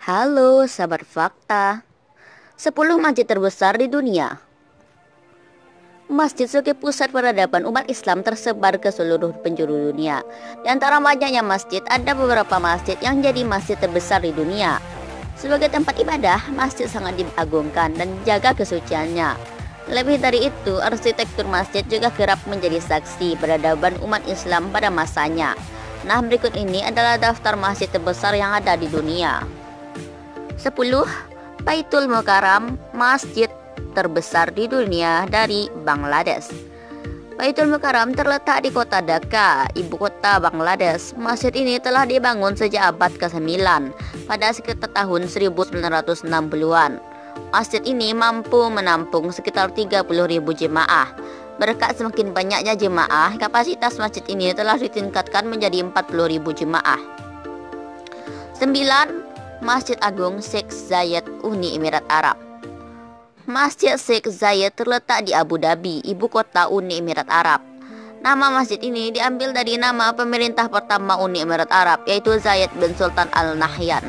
Halo, sahabat fakta. 10 masjid terbesar di dunia. Masjid sebagai pusat peradaban umat Islam tersebar ke seluruh penjuru dunia. Di antara banyaknya masjid, ada beberapa masjid yang jadi masjid terbesar di dunia. Sebagai tempat ibadah, masjid sangat diagungkan dan dijaga kesuciannya. Lebih dari itu, arsitektur masjid juga kerap menjadi saksi peradaban umat Islam pada masanya. Nah, berikut ini adalah daftar masjid terbesar yang ada di dunia. 10. Baitul Mukarram, masjid terbesar di dunia dari Bangladesh. Baitul Mukarram terletak di kota Dhaka, ibu kota Bangladesh. Masjid ini telah dibangun sejak abad ke-9 pada sekitar tahun 1960-an. Masjid ini mampu menampung sekitar 30.000 jemaah. Berkat semakin banyaknya jemaah, kapasitas masjid ini telah ditingkatkan menjadi 40.000 jemaah. 9. Masjid Agung Sheikh Zayed, Uni Emirat Arab. Masjid Sheikh Zayed terletak di Abu Dhabi, ibu kota Uni Emirat Arab. Nama masjid ini diambil dari nama pemerintah pertama Uni Emirat Arab, yaitu Zayed bin Sultan Al Nahyan.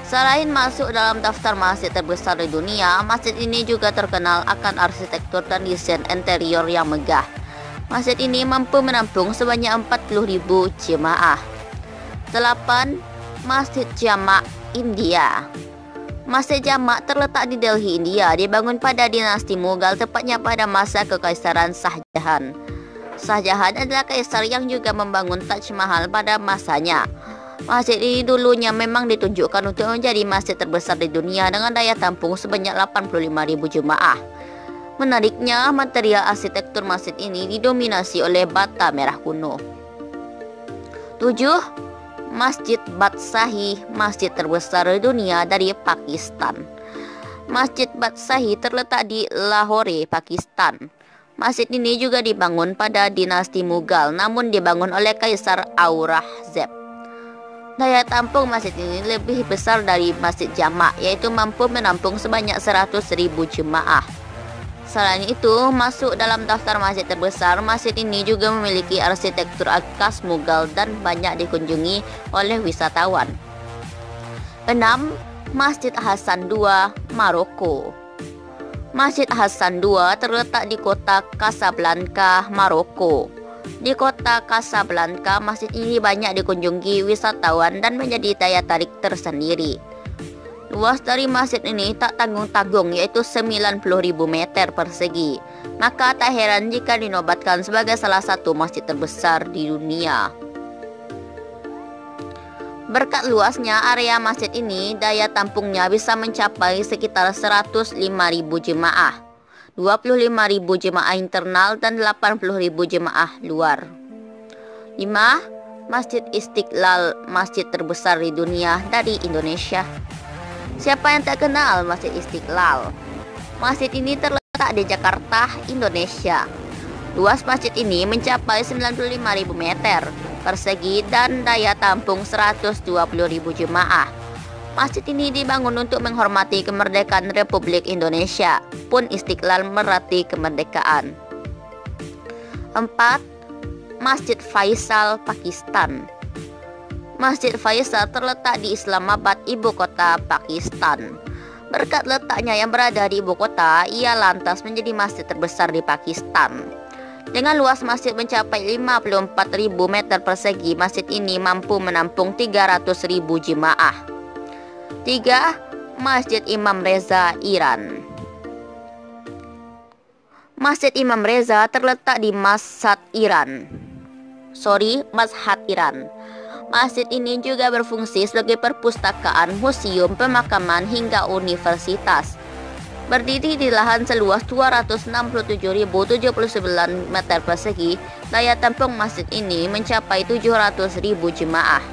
Selain masuk dalam daftar masjid terbesar di dunia, masjid ini juga terkenal akan arsitektur dan desain interior yang megah. Masjid ini mampu menampung sebanyak 40.000 jemaah. 8. Masjid Jamak, India. Masjid Jamak terletak di Delhi, India. Dibangun pada dinasti Mughal, tepatnya pada masa kekaisaran Shah Jahan. Shah Jahan adalah kaisar yang juga membangun Taj Mahal pada masanya. Masjid ini dulunya memang ditunjukkan untuk menjadi masjid terbesar di dunia dengan daya tampung sebanyak 85.000 jemaah. Menariknya, material arsitektur masjid ini didominasi oleh bata merah kuno. 7. Masjid Badshahi, masjid terbesar di dunia dari Pakistan. Masjid Badshahi terletak di Lahore, Pakistan. Masjid ini juga dibangun pada dinasti Mughal, namun dibangun oleh Kaisar Aurangzeb. Daya tampung masjid ini lebih besar dari Masjid Jamak, yaitu mampu menampung sebanyak 100.000 jemaah. Selain itu, masuk dalam daftar masjid terbesar, masjid ini juga memiliki arsitektur khas Mughal dan banyak dikunjungi oleh wisatawan. 6. Masjid Hasan II, Maroko. Masjid Hasan II terletak di kota Casablanca, Maroko. Di kota Casablanca, masjid ini banyak dikunjungi wisatawan dan menjadi daya tarik tersendiri. Luas dari masjid ini tak tanggung-tanggung, yaitu 90.000 meter persegi. Maka tak heran jika dinobatkan sebagai salah satu masjid terbesar di dunia. Berkat luasnya area masjid ini, daya tampungnya bisa mencapai sekitar 105.000 jemaah, 25.000 jemaah internal dan 80.000 jemaah luar. 5. Masjid Istiqlal, masjid terbesar di dunia dari Indonesia. Siapa yang tak kenal Masjid Istiqlal? Masjid ini terletak di Jakarta, Indonesia. Luas masjid ini mencapai 95.000 meter persegi dan daya tampung 120.000 jemaah. Masjid ini dibangun untuk menghormati kemerdekaan Republik Indonesia, pun Istiqlal berarti kemerdekaan. 4. Masjid Faisal, Pakistan. Masjid Faisal terletak di Islamabad, ibu kota Pakistan. Berkat letaknya yang berada di ibu kota, ia lantas menjadi masjid terbesar di Pakistan. Dengan luas masjid mencapai 54.000 meter persegi, masjid ini mampu menampung 300.000 jemaah. 3. Masjid Imam Reza, Iran. Masjid Imam Reza terletak di Mashhad, Iran. Masjid ini juga berfungsi sebagai perpustakaan, museum, pemakaman, hingga universitas. Berdiri di lahan seluas 267.079 meter persegi, daya tampung masjid ini mencapai 700.000 jemaah.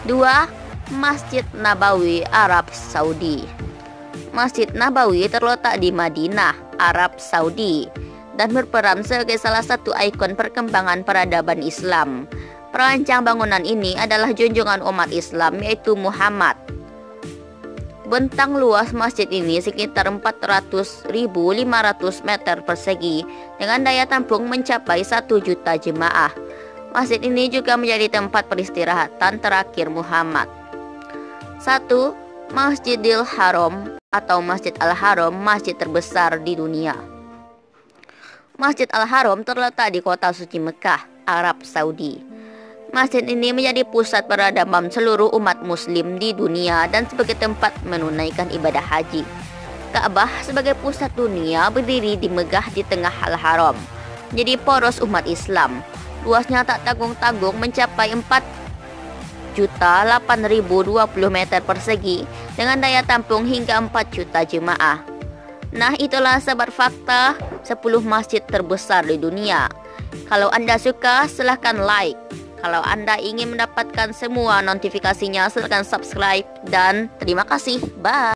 2. Masjid Nabawi, Arab Saudi. Masjid Nabawi terletak di Madinah, Arab Saudi, dan berperan sebagai salah satu ikon perkembangan peradaban Islam. Perancang bangunan ini adalah junjungan umat Islam, yaitu Muhammad. Bentang luas masjid ini sekitar 400.500 meter persegi dengan daya tampung mencapai 1 juta jemaah. Masjid ini juga menjadi tempat peristirahatan terakhir Muhammad. 1. Masjidil Haram atau Masjid Al-Haram, masjid terbesar di dunia. Masjid Al-Haram terletak di kota suci Mekah, Arab Saudi. Masjid ini menjadi pusat peradaban seluruh umat muslim di dunia dan sebagai tempat menunaikan ibadah haji. Ka'bah sebagai pusat dunia berdiri di megah di tengah Al-Haram, menjadi poros umat Islam. Luasnya tak tanggung-tanggung mencapai 4.820 meter persegi dengan daya tampung hingga 4 juta jemaah. Nah, itulah sahabat fakta 10 masjid terbesar di dunia. Kalau Anda suka, silahkan like. Kalau Anda ingin mendapatkan semua notifikasinya, silahkan subscribe. Dan terima kasih. Bye.